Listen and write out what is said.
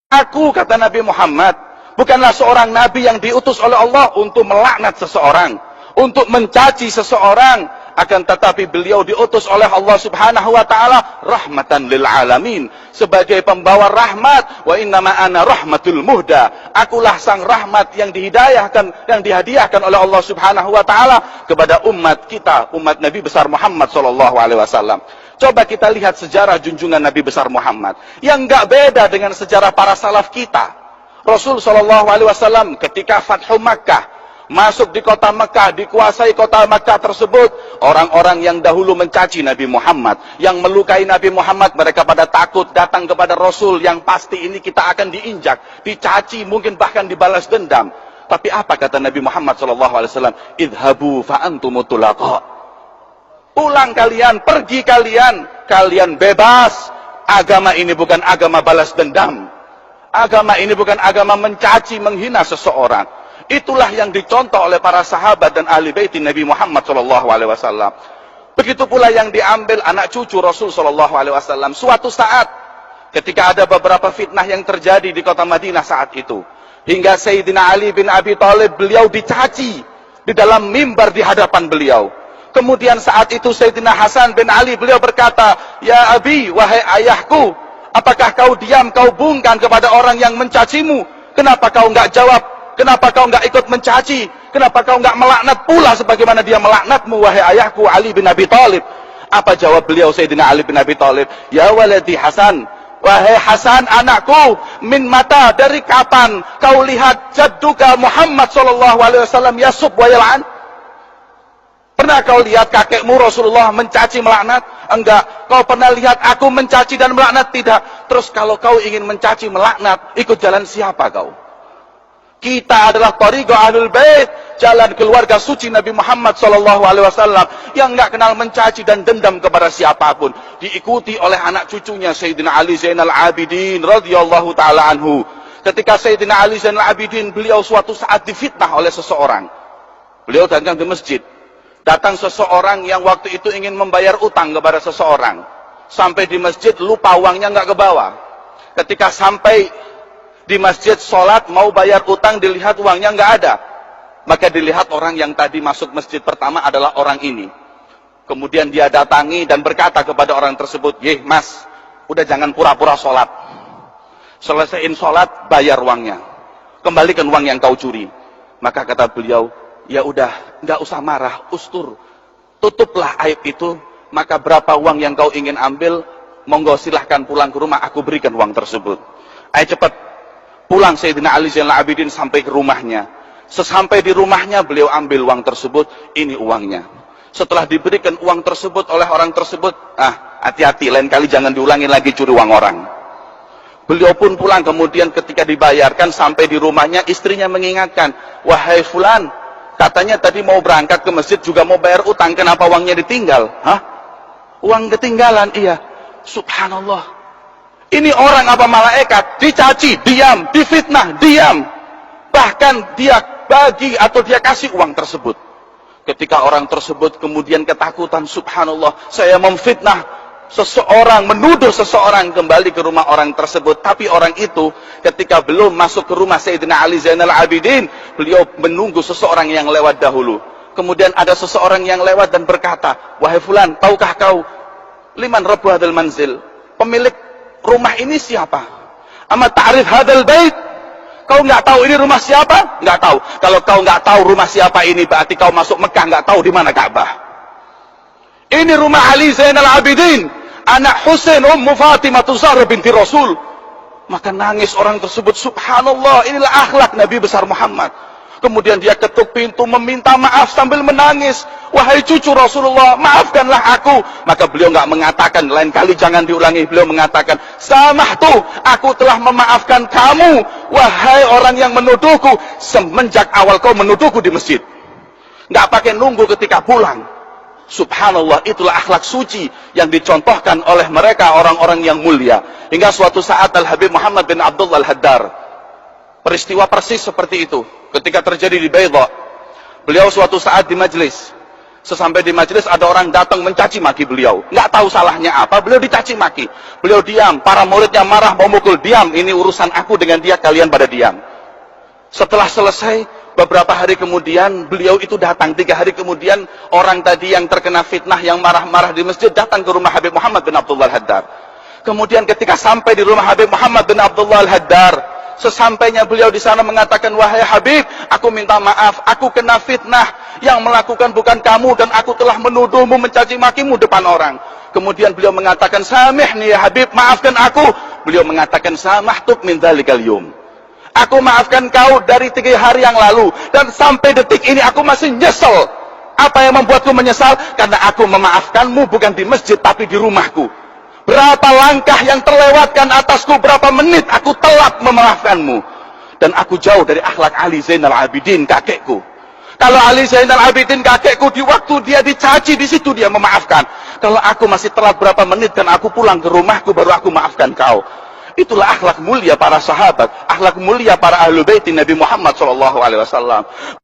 Aku, kata Nabi Muhammad, bukanlah seorang nabi yang diutus oleh Allah untuk melaknat seseorang, untuk mencaci seseorang, akan tetapi beliau diutus oleh Allah Subhanahu wa taala rahmatan lil alamin, sebagai pembawa rahmat. Wa innama ana rahmatul muhda, akulah sang rahmat yang dihadiahkan oleh Allah Subhanahu wa taala kepada umat kita, umat Nabi besar Muhammad sallallahu alaihi wasallam. Coba kita lihat sejarah junjungan Nabi besar Muhammad yang enggak beda dengan sejarah para salaf kita. Rasul sallallahu alaihi wasallam ketika Fathu Makkah, masuk di kota Mekah, dikuasai kota Mekah tersebut, orang-orang yang dahulu mencaci Nabi Muhammad, yang melukai Nabi Muhammad, mereka pada takut datang kepada Rasul, yang pasti ini kita akan diinjak, dicaci, mungkin bahkan dibalas dendam. Tapi apa kata Nabi Muhammad SAW? Idhabu fa'antumut tulaqa. Pulang kalian, pergi kalian, kalian bebas. Agama ini bukan agama balas dendam. Agama ini bukan agama mencaci, menghina seseorang. Itulah yang dicontoh oleh para sahabat dan ahli bait Nabi Muhammad SAW. Begitu pula yang diambil anak cucu Rasul SAW. Suatu saat, ketika ada beberapa fitnah yang terjadi di kota Madinah saat itu, hingga Sayyidina Ali bin Abi Thalib, beliau dicaci di dalam mimbar di hadapan beliau. Kemudian saat itu Sayyidina Hasan bin Ali, beliau berkata, "Ya Abi, wahai ayahku, apakah kau diam, kau bungkam kepada orang yang mencacimu? Kenapa kau enggak jawab? Kenapa kau enggak ikut mencaci? Kenapa kau enggak melaknat pula sebagaimana dia melaknatmu, wahai ayahku Ali bin Abi Thalib?" Apa jawab beliau Sayyidina Ali bin Abi Thalib? "Ya waladi Hasan, wahai Hasan anakku, min mata, dari kapan kau lihat jadduka Muhammad SAW yasub wa yal'an? Pernah kau lihat kakekmu Rasulullah mencaci melaknat? Enggak. Kau pernah lihat aku mencaci dan melaknat? Tidak. Terus kalau kau ingin mencaci melaknat, ikut jalan siapa kau? Kita adalah thariqah ahlul bait, jalan keluarga suci Nabi Muhammad SAW, yang enggak kenal mencaci dan dendam kepada siapapun. Diikuti oleh anak cucunya Sayyidina Ali Zainal Abidin radhiyallahu taala anhu. Ketika Sayyidina Ali Zainal Abidin, beliau suatu saat difitnah oleh seseorang. Beliau datang di masjid. Datang seseorang yang waktu itu ingin membayar utang kepada seseorang. Sampai di masjid, lupa uangnya nggak ke bawah. Ketika sampai di masjid, sholat, mau bayar utang, dilihat uangnya nggak ada. Maka dilihat orang yang tadi masuk masjid pertama adalah orang ini. Kemudian dia datangi dan berkata kepada orang tersebut, "Yeh mas, udah jangan pura-pura sholat. Selesaiin sholat, bayar uangnya. Kembalikan uang yang kau curi." Maka kata beliau, "Ya udah, nggak usah marah, ustur. Tutuplah aib itu. Maka berapa uang yang kau ingin ambil, monggo silahkan pulang ke rumah, aku berikan uang tersebut." Ayo cepat. Pulang Sayyidina Ali Zainal Abidin sampai ke rumahnya. Sesampai di rumahnya, beliau ambil uang tersebut. Ini uangnya. Setelah diberikan uang tersebut oleh orang tersebut, hati-hati, lain kali jangan diulangi lagi curi uang orang. Beliau pun pulang, kemudian ketika dibayarkan sampai di rumahnya, istrinya mengingatkan, "Wahai fulan, katanya tadi mau berangkat ke masjid juga mau bayar utang, kenapa uangnya ditinggal?" "Hah? Uang ketinggalan?" "Iya." Subhanallah. Ini orang apa malaikat? Dicaci, diam. Difitnah, diam. Bahkan dia bagi atau dia kasih uang tersebut. Ketika orang tersebut kemudian ketakutan, subhanallah, saya memfitnah seseorang, menuduh seseorang, kembali ke rumah orang tersebut. Tapi orang itu ketika belum masuk ke rumah Sayyidina Ali Zainal Abidin, beliau menunggu seseorang yang lewat dahulu. Kemudian ada seseorang yang lewat dan berkata, "Wahai fulan, tahukah kau liman rabbu hadal manzil? Pemilik rumah ini siapa? Ama ta'rif hadal bait? Kau nggak tahu ini rumah siapa?" "Nggak tahu." "Kalau kau nggak tahu rumah siapa ini, berarti kau masuk Mekah nggak tahu di mana Ka'bah. Ini rumah Ali Zainal Abidin, anak Husain Ummu Fatimah Zahra binti Rasul." Maka nangis orang tersebut, subhanallah, inilah akhlak Nabi besar Muhammad. Kemudian dia ketuk pintu meminta maaf sambil menangis, "Wahai cucu Rasulullah, maafkanlah aku." Maka beliau nggak mengatakan, "Lain kali jangan diulangi." Beliau mengatakan, "Samahtu, aku telah memaafkan kamu, wahai orang yang menuduhku semenjak awal kau menuduhku di masjid." Nggak pakai nunggu ketika pulang. Subhanallah, itulah akhlak suci yang dicontohkan oleh mereka orang-orang yang mulia. Hingga suatu saat Al-Habib Muhammad bin Abdullah Al-Haddar, peristiwa persis seperti itu ketika terjadi di Baydha. Beliau suatu saat di majlis, Sesampai di majelis ada orang datang mencaci maki beliau. Nggak tahu salahnya apa, beliau dicaci maki. Beliau diam, para muridnya marah mau mukul, diam, ini urusan aku dengan dia, kalian pada diam. Setelah selesai, beberapa hari kemudian beliau itu datang. 3 hari kemudian orang tadi yang terkena fitnah, yang marah-marah di masjid, datang ke rumah Habib Muhammad bin Abdullah Al-Haddad. Kemudian ketika sampai di rumah Habib Muhammad bin Abdullah Al-Haddad, sesampainya beliau di sana mengatakan, wahai Habib, aku minta maaf, aku kena fitnah, yang melakukan bukan kamu, dan aku telah menuduhmu, mencaci makimu depan orang. Kemudian beliau mengatakan, samihni ya Habib, maafkan aku. Beliau mengatakan, samahtuk min dzalikal yum, aku maafkan kau dari 3 hari yang lalu, dan sampai detik ini aku masih nyesel. Apa yang membuatku menyesal? Karena aku memaafkanmu bukan di masjid tapi di rumahku. Berapa langkah yang terlewatkan atasku, berapa menit aku telat memaafkanmu. Dan aku jauh dari akhlak Ali Zainal Abidin, kakekku. Kalau Ali Zainal Abidin, kakekku, di waktu dia dicaci, di situ dia memaafkan. Kalau aku masih telat berapa menit dan aku pulang ke rumahku, baru aku maafkan kau. Itulah akhlak mulia para sahabat, akhlak mulia para ahlu baiti Nabi Muhammad SAW.